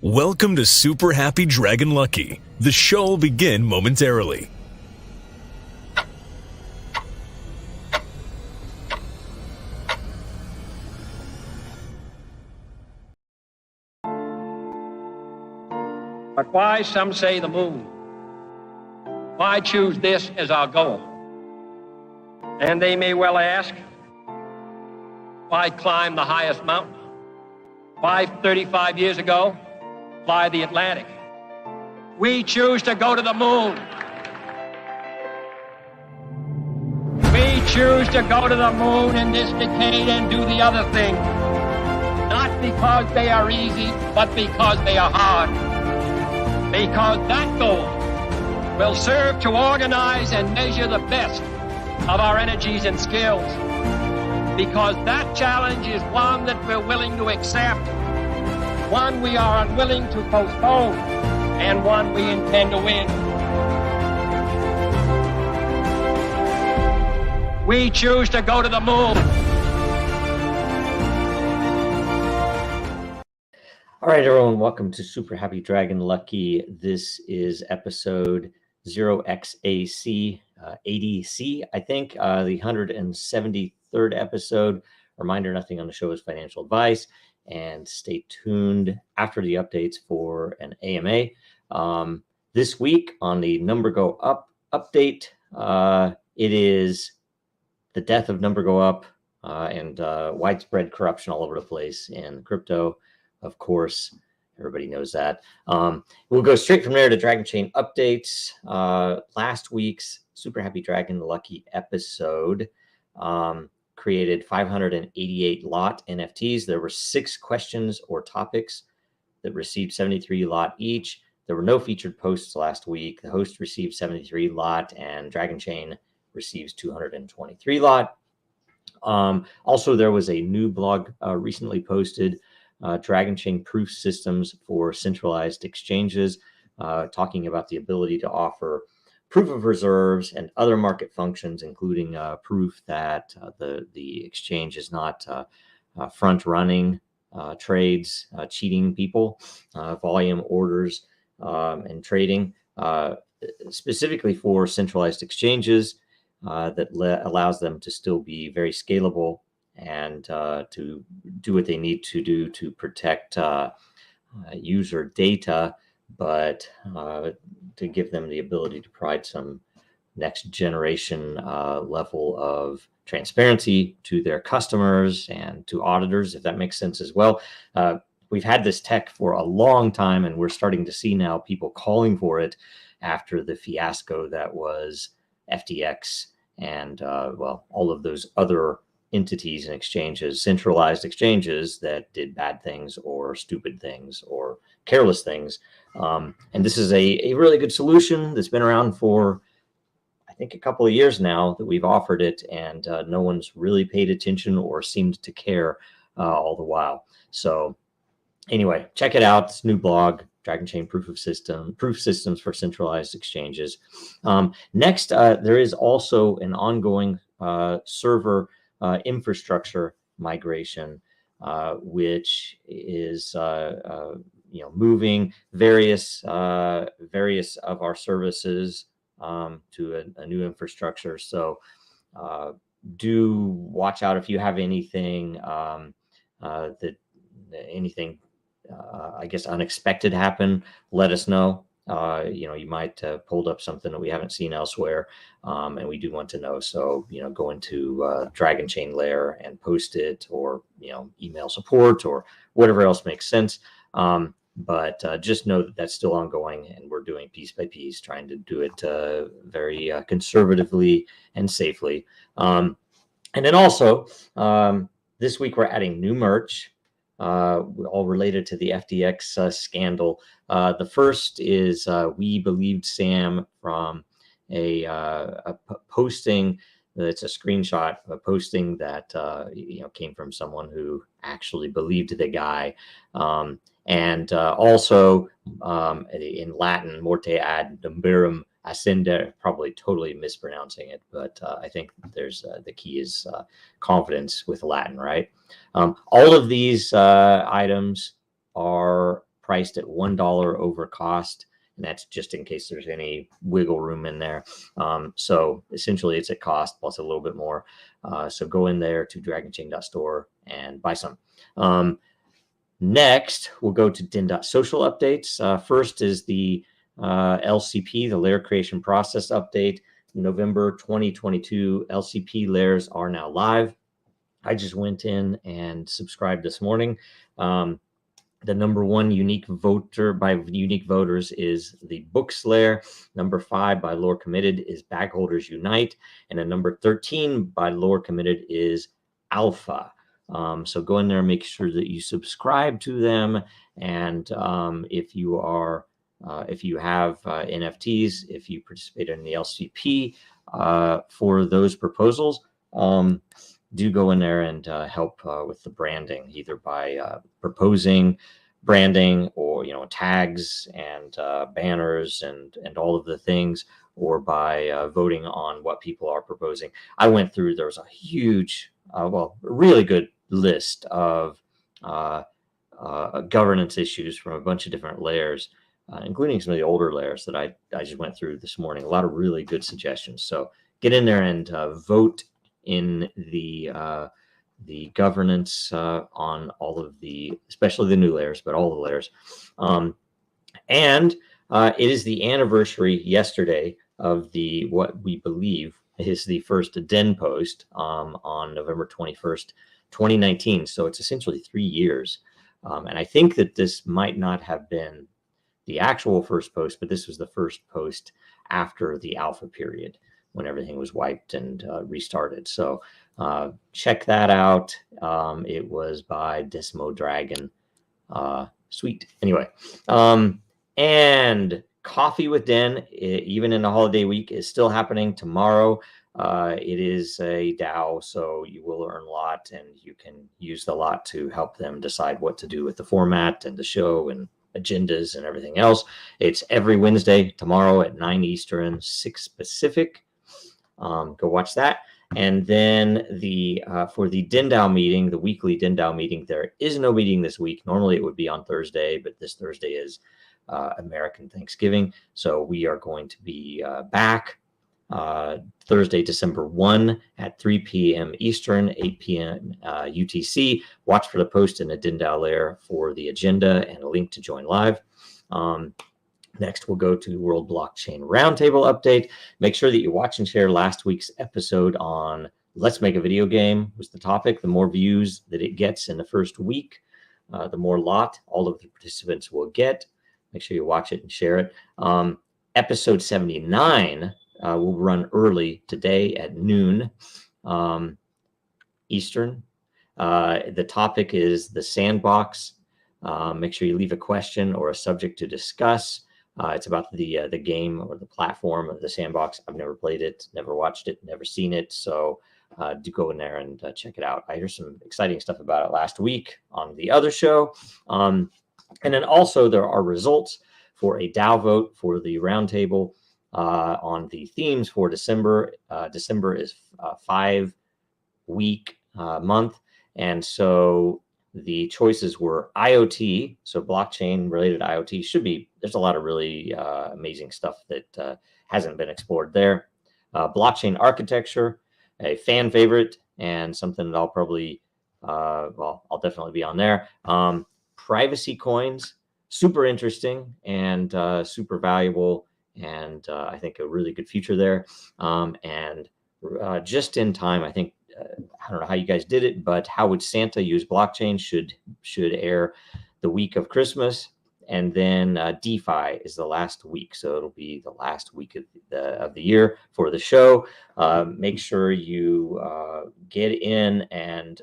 Welcome to Super Happy Dragon Lucky. The show will begin momentarily. But why, some say, the moon? Why choose this as our goal? And they may well ask, why climb the highest mountain? Why, 35 years ago, fly the Atlantic? We choose to go to the moon. We choose to go to the moon in this decade and do the other thing. Not because they are easy, but because they are hard. Because that goal will serve to organize and measure the best of our energies and skills. Because that challenge is one that we're willing to accept, one we are unwilling to postpone, and one we intend to win. We choose to go to the moon. All right, everyone, welcome to Super Happy Dragon Lucky. This is episode 0xac, 80C, I think, the 173rd episode. Reminder, nothing on the show is financial advice, and stay tuned after the updates for an AMA. This week on the Number Go Up update, it is the death of Number Go Up and widespread corruption all over the place in crypto. Of course, everybody knows that. We'll go straight from there to Dragonchain updates. Last week's Super Happy Dragon Lucky episode created 588 lot NFTs. There were 6 questions or topics that received 73 lot each. There were no featured posts last week. The host received 73 lot and Dragonchain receives 223 lot. Also, there was a new blog recently posted, Dragonchain proof systems for centralized exchanges, talking about the ability to offer proof of reserves and other market functions, including proof that the exchange is not front running trades, cheating people, volume orders, and trading, specifically for centralized exchanges that allows them to still be very scalable and to do what they need to do to protect user data, but to give them the ability to provide some next generation level of transparency to their customers and to auditors, if that makes sense as well. We've had this tech for a long time, and we're starting to see now people calling for it after the fiasco that was FTX and, well, all of those other entities and exchanges, centralized exchanges that did bad things or stupid things or careless things. And this is a really good solution that's been around for, I think, a couple of years now that we've offered it, and no one's really paid attention or seemed to care all the while. So anyway, check it out. It's a new blog, Dragonchain proof systems for centralized exchanges. Next, there is also an ongoing server infrastructure migration, which is moving various of our services to a new infrastructure. So do watch out if you have anything I guess unexpected happen. Let us know. You might have pulled up something that we haven't seen elsewhere, and we do want to know. So, go into Dragonchain layer and post it, or, email support or whatever else makes sense. But just know that that's still ongoing, and we're doing piece by piece, trying to do it very conservatively and safely. And then also, this week we're adding new merch, all related to the FTX scandal. The first is We Believed Sam, from a posting. It's a screenshot of a posting that came from someone who actually believed the guy. And also in Latin, morte ad numberum ascender, probably totally mispronouncing it, but I think there's the key is confidence with Latin, right? All of these items are priced at $1 over cost. And that's just in case there's any wiggle room in there. So essentially it's at cost plus a little bit more. So go in there to Dragonchain.Store and buy some. Next, we'll go to Den.Social updates. First is the LCP, the layer creation process update. November 2022 LCP layers are now live. I just went in and subscribed this morning. The number one unique voter by unique voters is the Books layer. Number 5 by lore committed is Bag Holders Unite. And then number 13 by lore committed is Alpha. So go in there and make sure that you subscribe to them. And if you have NFTs, if you participate in the LCP for those proposals, do go in there and help with the branding, either by proposing branding or, tags and banners and all of the things, or by voting on what people are proposing. I went through, there was a huge, really good list of governance issues from a bunch of different layers, including some of the older layers that I just went through this morning. A lot of really good suggestions. So get in there and vote in the governance on all of the, especially the new layers, but all the layers. And it is the anniversary yesterday of what we believe is the first Den post on November 21st, 2019. So it's essentially 3 years. And I think that this might not have been the actual first post, but this was the first post after the alpha period, when everything was wiped and restarted. So check that out. It was by Desmo Dragon. Sweet. Anyway, and Coffee with Den, even in the holiday week, is still happening tomorrow. It is a DAO, so you will earn a lot, and you can use the lot to help them decide what to do with the format and the show and agendas and everything else. It's every Wednesday, tomorrow at 9 Eastern, 6 Pacific. Go watch that. And then for the DenDAO meeting, the weekly DenDAO meeting, there is no meeting this week. Normally it would be on Thursday, but this Thursday is American Thanksgiving. So we are going to be back Thursday, December 1 at 3 p.m. Eastern, 8 p.m. UTC. Watch for the post in the DenDAO layer for the agenda and a link to join live. Next, we'll go to World Blockchain Roundtable update. Make sure that you watch and share last week's episode on Let's Make a Video Game was the topic. The more views that it gets in the first week, the more lot all of the participants will get. Make sure you watch it and share it. Episode 79 will run early today at noon Eastern. The topic is the sandbox. Make sure you leave a question or a subject to discuss. It's about the game or the platform of the sandbox. I've never played it, never watched it, never seen it. So do go in there and check it out. I heard some exciting stuff about it last week on the other show. And then also there are results for a DAO vote for the roundtable on the themes for December. December is a 5-week month. And so the choices were IoT, so blockchain related IoT should be, there's a lot of really amazing stuff that hasn't been explored there. Blockchain architecture, a fan favorite, and something that I'll probably, I'll definitely be on there. Privacy coins, super interesting and super valuable, and I think a really good future there. And just in time, I think, I don't know how you guys did it, but How Would Santa Use Blockchain should air the week of Christmas. And then DeFi is the last week. So it'll be the last week of the year for the show. Make sure you get in and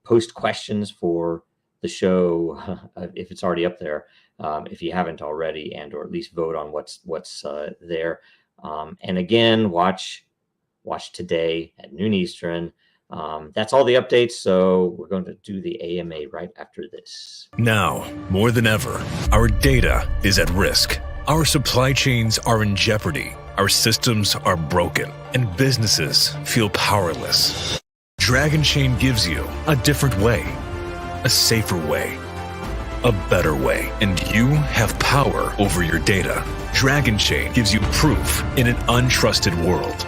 post questions for the show if it's already up there, if you haven't already, and or at least vote on what's there. And again, watch today at noon Eastern. That's all the updates. So we're going to do the AMA right after this. Now, more than ever, our data is at risk. Our supply chains are in jeopardy. Our systems are broken, and businesses feel powerless. Dragonchain gives you a different way, a safer way, a better way, and you have power over your data. Dragonchain gives you proof in an untrusted world.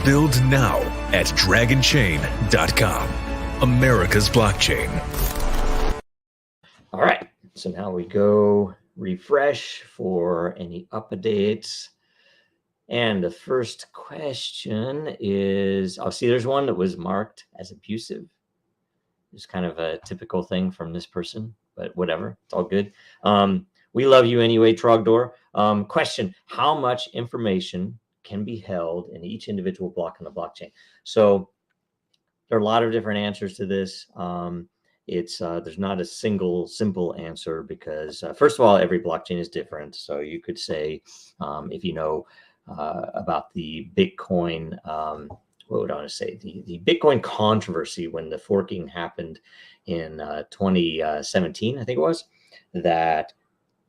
Build now at Dragonchain.com, America's blockchain. All right, so now we go refresh for any updates. And the first question is, oh, see, there's one that was marked as abusive. It's kind of a typical thing from this person, but whatever, it's all good. We love you anyway, Trogdor. Question, how much information can be held in each individual block on the blockchain? So there are a lot of different answers to this. There's not a single simple answer because first of all, every blockchain is different. So you could say, if you know about the Bitcoin, what would I want to say? The Bitcoin controversy when the forking happened in 2017, I think it was, that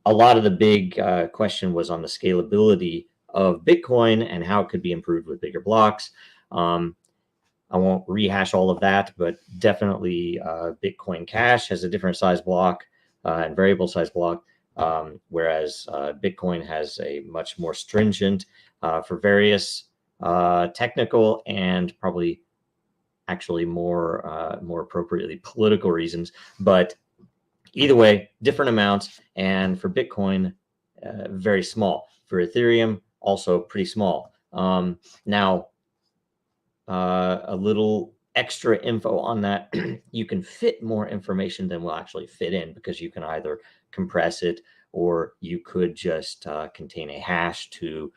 a lot of the big question was on the scalability of Bitcoin and how it could be improved with bigger blocks. I won't rehash all of that, but definitely Bitcoin Cash has a different size block and variable size block, whereas Bitcoin has a much more stringent for various technical and probably actually more appropriately political reasons. But either way, different amounts. And for Bitcoin, very small. For Ethereum, also pretty small. Now, a little extra info on that, you can fit more information than will actually fit in because you can either compress it or you could just contain a hash to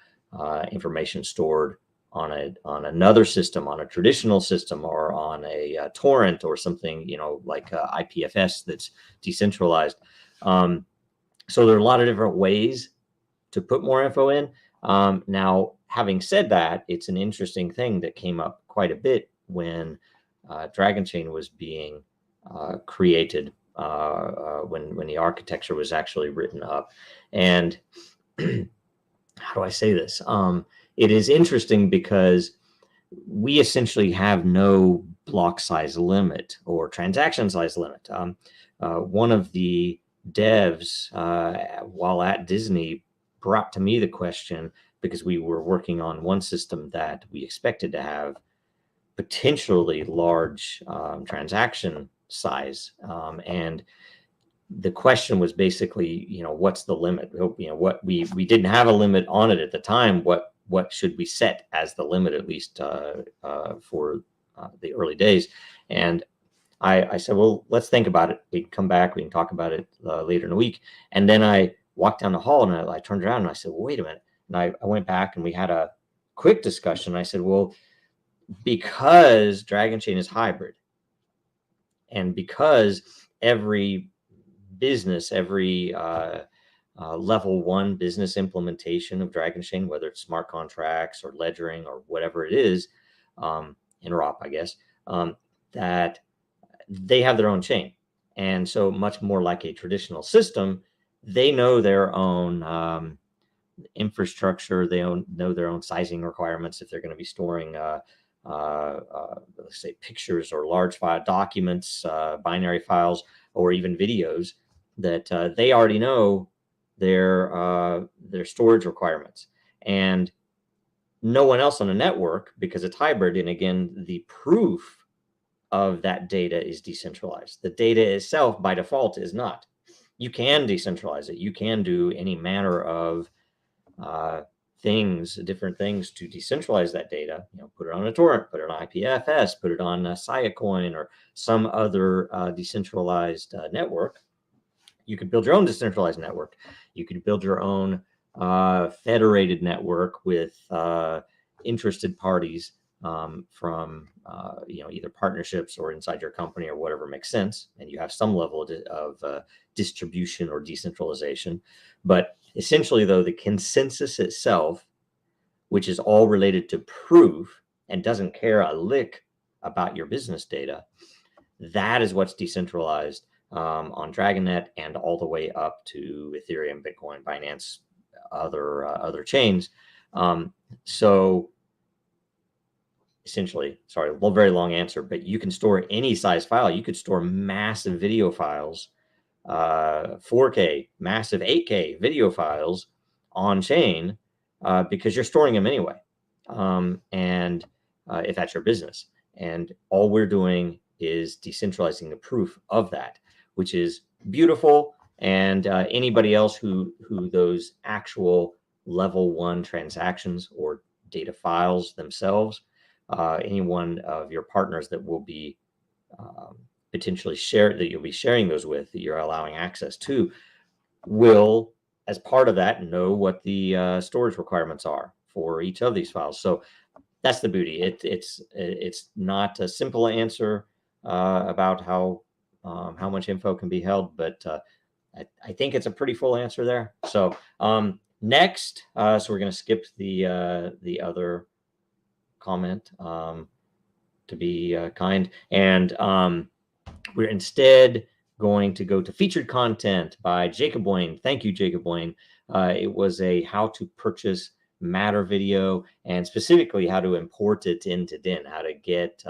information stored on another system, on a traditional system, or on a torrent or something, like IPFS that's decentralized. So there are a lot of different ways to put more info in. Now, having said that, it's an interesting thing that came up quite a bit when Dragonchain was being created, when the architecture was actually written up. And how do I say this? It is interesting because we essentially have no block size limit or transaction size limit. One of the devs, while at Disney, brought to me the question because we were working on one system that we expected to have potentially large transaction size. And the question was basically, what's the limit? What we didn't have a limit on it at the time. What should we set as the limit, at least for the early days? And I said, well, let's think about it. We can come back. We can talk about it later in the week. And then I walked down the hall and I turned around and I said, well, wait a minute. And I went back and we had a quick discussion. I said, well, because Dragonchain is hybrid and because every business, every level 1 business implementation of Dragonchain, whether it's smart contracts or ledgering or whatever it is, interop, I guess, that they have their own chain. And so much more like a traditional system, they know their own infrastructure. They know their own sizing requirements if they're going to be storing, let's say, pictures or large file documents, binary files, or even videos, that they already know their storage requirements. And no one else on the network, because it's hybrid, and again, the proof of that data is decentralized. The data itself by default is not. You can decentralize it. You can do any manner of different things to decentralize that data. Put it on a torrent, put it on IPFS, put it on Siacoin or some other decentralized network. You could build your own decentralized network. You could build your own federated network with interested parties from either partnerships or inside your company or whatever makes sense, and you have some level of distribution or decentralization. But essentially, though, the consensus itself, which is all related to proof and doesn't care a lick about your business data, that is what's decentralized on DragonNet and all the way up to Ethereum, Bitcoin, Binance, other chains. So essentially, sorry, very long answer, but you can store any size file. You could store massive video files 4K, massive 8K video files on chain because you're storing them anyway. And if that's your business, and all we're doing is decentralizing the proof of that, which is beautiful. And anybody else who those actual level 1 transactions or data files themselves, any one of your partners that will be potentially shared, that you'll be sharing those with, that you're allowing access to, will, as part of that, know what the storage requirements are for each of these files. So that's the beauty. It's not a simple answer about how much info can be held, but I think it's a pretty full answer there. So next, so we're going to skip the other comment to be kind, and we're instead going to go to featured content by Jacob Wayne. Thank you, Jacob Wayne. It was a how to purchase Matter video, and specifically how to import it into Den, how to get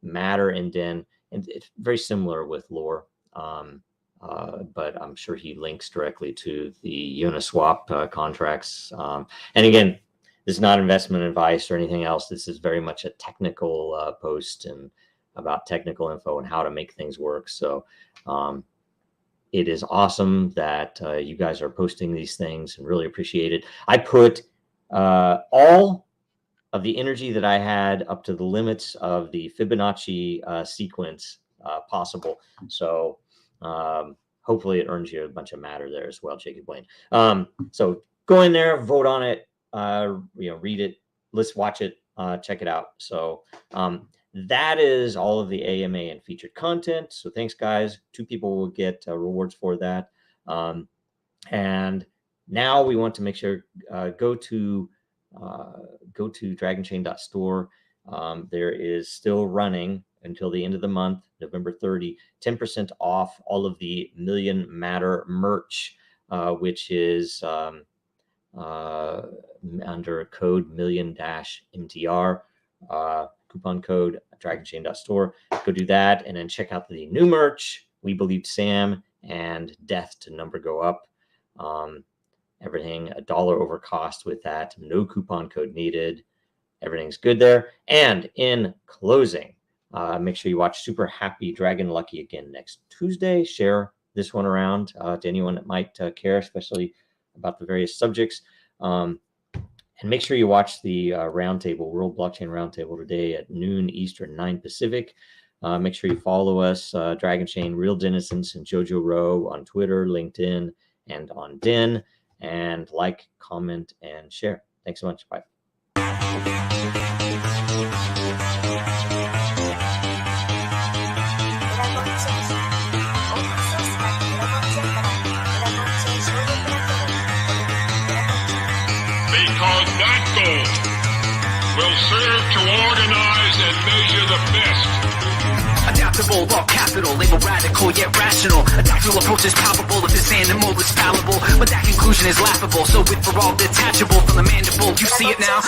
Matter in Den. And it's very similar with Lore, but I'm sure he links directly to the Uniswap contracts. And again, this is not investment advice or anything else. This is very much a technical post and about technical info and how to make things work. So it is awesome that you guys are posting these things, and really appreciate it. I put all of the energy that I had up to the limits of the Fibonacci sequence possible. So hopefully it earns you a bunch of Matter there as well, Jacob Wayne. So go in there, vote on it, read it, watch it, check it out. So that is all of the AMA and featured content. So thanks, guys. 2 people will get rewards for that. And now we want to make sure go to Dragonchain.Store. There is still running until the end of the month, November 30, 10% off all of the Million Matter merch, which is under code million-MTR. Coupon code Dragonchain.Store. Go do that, and then check out the new merch. We Believe Sam and Death to Number Go Up. Everything $1 over cost with that. No coupon code needed. Everything's good there. And in closing, make sure you watch Super Happy Dragon Lucky again next Tuesday. Share this one around to anyone that might care, especially about the various subjects. And make sure you watch the roundtable, World Blockchain Roundtable, today at noon Eastern, 9 Pacific. Make sure you follow us, Dragonchain, Real Denizens, and Jojo Row on Twitter, LinkedIn, and on Den. And like, comment, and share. Thanks so much. Bye. Because that goal will serve to organize and measure the best. Adaptable, raw capital, label radical yet rational. A tactical approach is palpable if this animal is fallible, but that conclusion is laughable. So with for all detachable from the mandible, you see it now.